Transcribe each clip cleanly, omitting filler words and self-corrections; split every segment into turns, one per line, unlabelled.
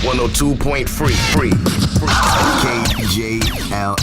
102.3 KJLH.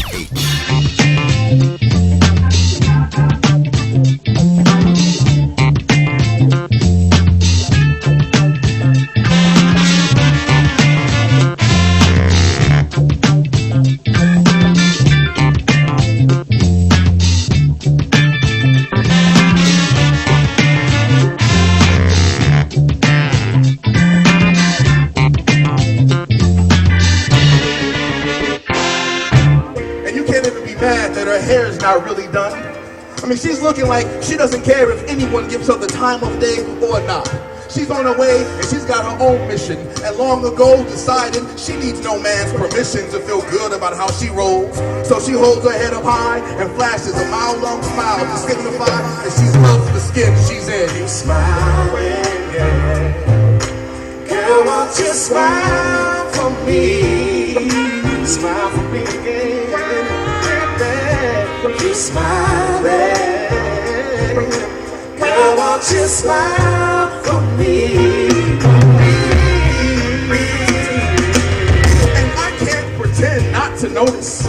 Hair's not really done. I mean, she's looking like she doesn't care if anyone gives her the time of day or not. She's on her way and she's got her own mission, and long ago decided she needs no man's permission to feel good about how she rolls. So she holds her head up high and flashes a mile-long smile to signify that she's out for the skin she's in. You smiling, yeah. Girl, won't you smile for me? Smile for me again. You smiling, girl, won't you smile for me? And I can't pretend not to notice. I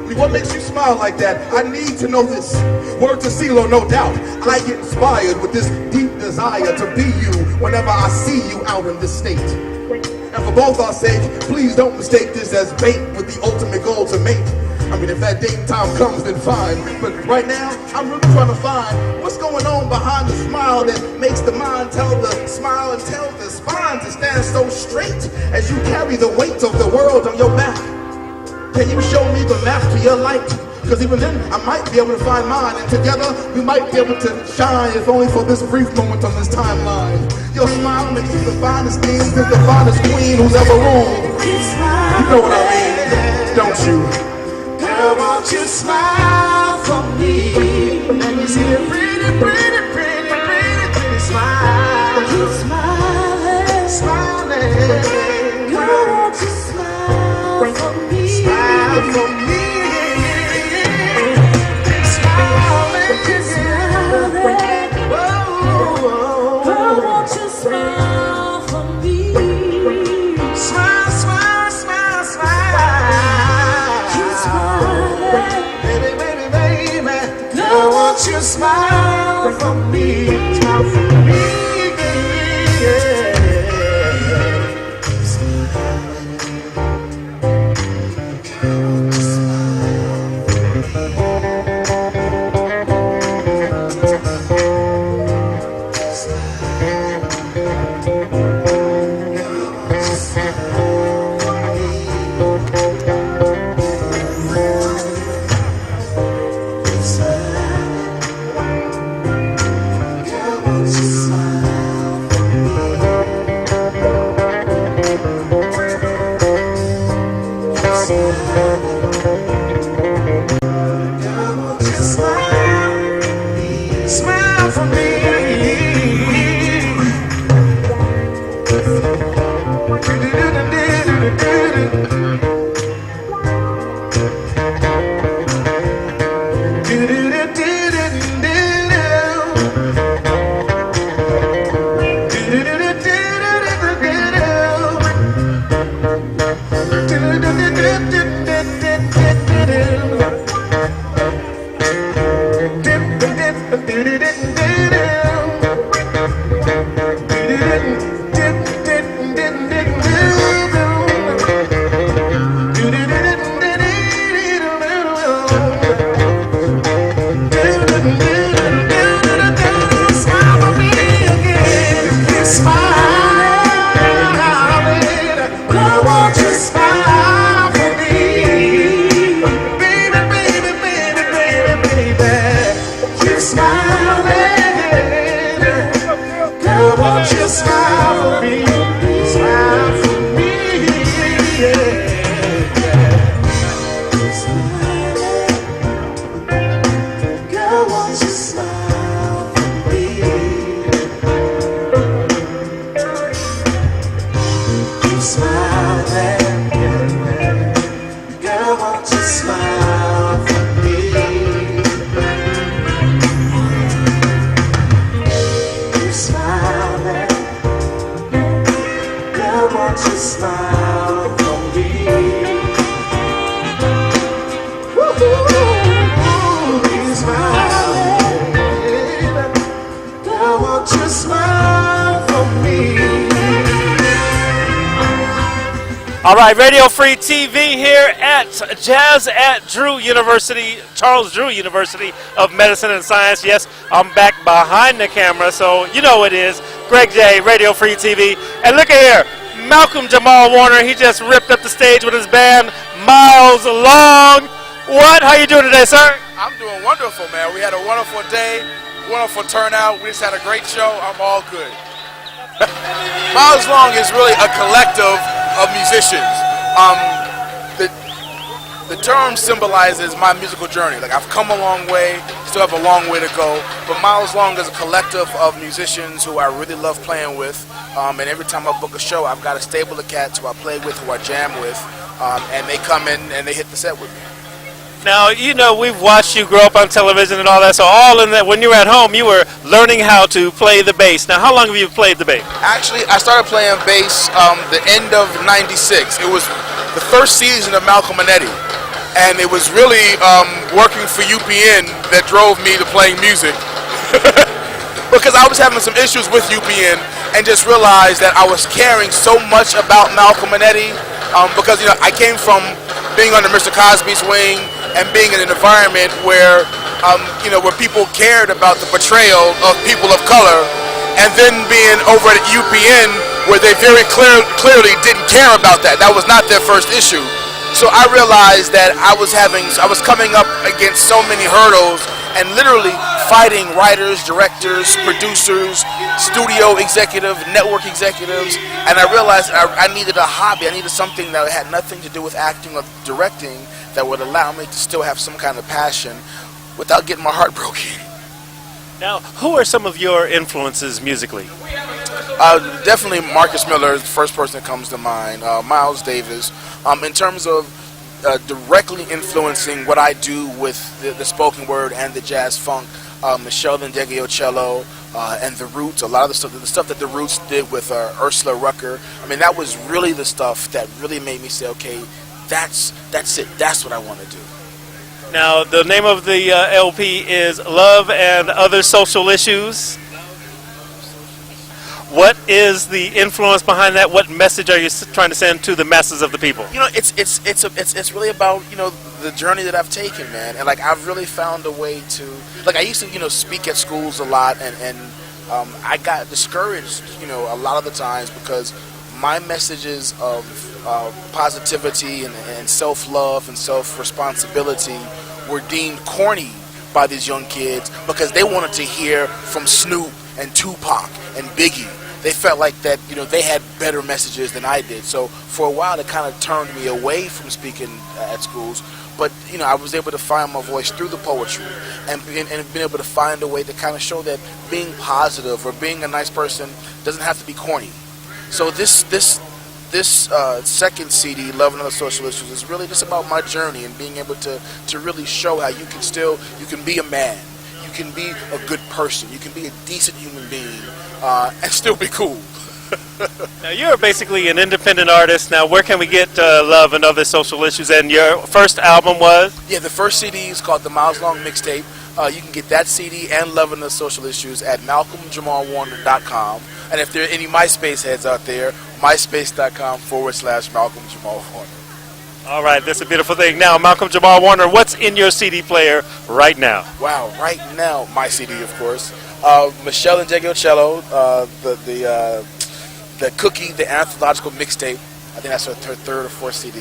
mean, what makes you smile like that? I need to know this. Word to CeeLo, no doubt. I get inspired with this deep desire to be you whenever I see you out in this state. And for both our sake, please don't mistake this as bait with the ultimate goal to mate. I mean, if that dating time comes, then fine. But right now, I'm really trying to find what's going on behind the smile that makes the mind tell the smile and tell the spine to stand so straight as you carry the weight of the world on your back. Can you show me the map to your light? Because even then, I might be able to find mine, and together, we might be able to shine, if only for this brief moment on this timeline. Your smile makes you the finest thing, since the finest queen who's ever ruled. You know what I mean, don't you? Girl, won't you smile for me? And you see a pretty, pretty, pretty, pretty, pretty smile. You smiling, smiling. Girl, won't you smile for me? Smile for me. Smiling, smiling. Whoa, girl, won't you smile for me? Smile, smile, smile, smile. Baby, baby, baby, girl, won't you smile for me? Smile for me, yeah. Smile for me.
All right, Radio Free TV here at Jazz at Drew University, Charles Drew University of Medicine and Science. Yes, I'm back behind the camera, so you know it is. Greg J, Radio Free TV. And look at here, Malcolm Jamal Warner, he just ripped up the stage with his band, Miles Long. What? How you doing today, sir?
I'm doing wonderful, man. We had a wonderful day, wonderful turnout. We just had a great show. I'm all good. Miles Long is really a collective of musicians. The term symbolizes my musical journey. Like, I've come a long way, still have a long way to go, but Miles Long is a collective of musicians who I really love playing with, and every time I book a show, I've got a stable of cats who I play with, who I jam with, and they come in and they hit the set with me.
Now, you know, we've watched you grow up on television and all that, so all in that, when you were at home, you were learning how to play the bass. Now, how long have you played the bass?
Actually, I started playing bass the end of '96. It was the first season of Malcolm and Eddie, and it was really working for UPN that drove me to playing music. Because I was having some issues with UPN and just realized that I was caring so much about Malcolm and Eddie because, you know, I came from being under Mr. Cosby's wing and being in an environment where, you know, where people cared about the portrayal of people of color, and then being over at UPN where they very clearly didn't care about that. That was not their first issue. So I realized that I was coming up against so many hurdles and literally fighting writers, directors, producers, studio executives, network executives, and I realized I needed a hobby. I needed something that had nothing to do with acting or directing that would allow me to still have some kind of passion without getting my heart broken.
Now, who are some of your influences musically?
Definitely Marcus Miller is the first person that comes to mind. Miles Davis. In terms of directly influencing what I do with the spoken word and the jazz funk, Smilin, cello, and the Roots. A lot of the stuff that the Roots did with Ursula Rucker. I mean, that was really the stuff that really made me say, okay, that's it. That's what I want to do.
Now, the name of the LP is Love and Other Social Issues. What is the influence behind that? What message are you trying to send to the masses of the people?
You know, it's really about, you know, the journey that I've taken, man. And like, I've really found a way to, like, I used to, you know, speak at schools a lot, and I got discouraged, you know, a lot of the times because my messages of positivity and self-love and self-responsibility were deemed corny by these young kids because they wanted to hear from Snoop and Tupac and Biggie. They felt like that, you know, they had better messages than I did. So for a while, it kind of turned me away from speaking at schools. But, you know, I was able to find my voice through the poetry and being able to find a way to kind of show that being positive or being a nice person doesn't have to be corny. So this second CD, Love and Other Social Issues, is really just about my journey and being able to really show how you can be a man, you can be a good person, you can be a decent human being, and still be cool.
Now, you're basically an independent artist. Now, where can we get Love and Other Social Issues? And your first album was?
Yeah, the first CD is called the Miles Long Mixtape. You can get that CD and Love and Other Social Issues at malcolmjamalwarner.com. And if there are any MySpace heads out there, myspace.com/Malcolm Jamal Warner.
All right, that's a beautiful thing. Now, Malcolm Jamal Warner, what's in your CD player right now?
Wow, right now, my CD, of course. Smilin, cello, the Cookie, the anthological mixtape. I think that's her third or fourth CD.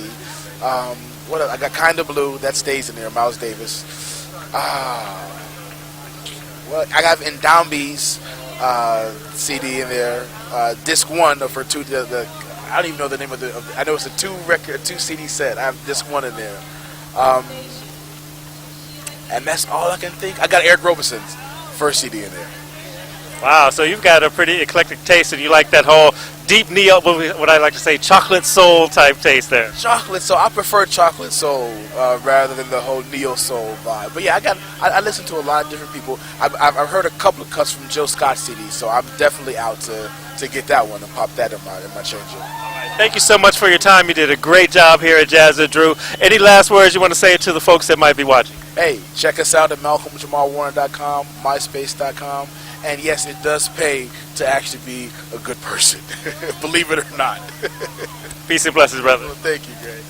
What else? I got Kinda Blue, that stays in there, Miles Davis. Well, I got Ndombi's CD in there. Disc 1 of her two. I don't even know the name of the. I know it's a two CD set. I have disc 1 in there, and that's all I can think. I got Eric Robeson's first CD in there.
Wow, so you've got a pretty eclectic taste, and you like that whole deep neo, what I like to say, chocolate soul type taste there.
Chocolate soul. I prefer chocolate soul rather than the whole neo soul vibe. But yeah, I listen to a lot of different people. I've heard a couple of cuts from Jill Scott's CD, so I'm definitely out to get that one and pop that in my changer.
Thank you so much for your time. You did a great job here at Jazz at Drew. Any last words you want to say to the folks that might be watching?
Hey, check us out at malcolmjamalwarner.com, myspace.com, and yes, it does pay to actually be a good person, believe it or not.
Peace and blessings, brother.
Well, thank you, Greg.